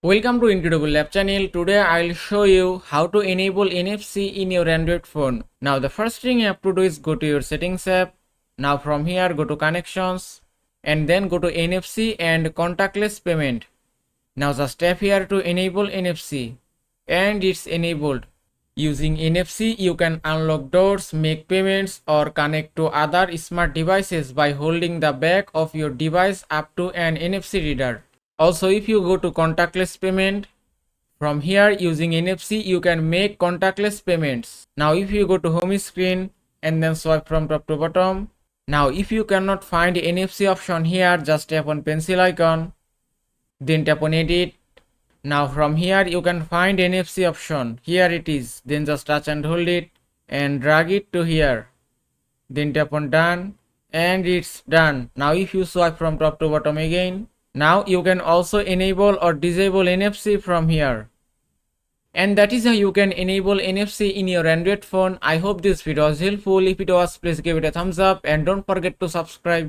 Welcome to Incredible Lab channel. Today I'll show you how to enable NFC in your Android phone. Now the first thing you have to do is go to your settings app. Now from here go to connections and then go to NFC and contactless payment. Now just tap here to enable NFC and it's enabled. Using NFC you can unlock doors, make payments or connect to other smart devices by holding the back of your device up to an NFC reader. Also, if you go to contactless payment, from here using NFC you can make contactless payments. Now if you go to home screen and then swipe from top to bottom. Now if you cannot find NFC option here, just tap on pencil icon, then tap on edit. Now from here you can find NFC option. Here it is. Then just touch and hold it and drag it to here. Then tap on done and it's done. Now if you swipe from top to bottom again, now you can also enable or disable NFC from here. And that is how you can enable NFC in your Android phone. I hope this video was helpful. If it was, please give it a thumbs up and don't forget to subscribe.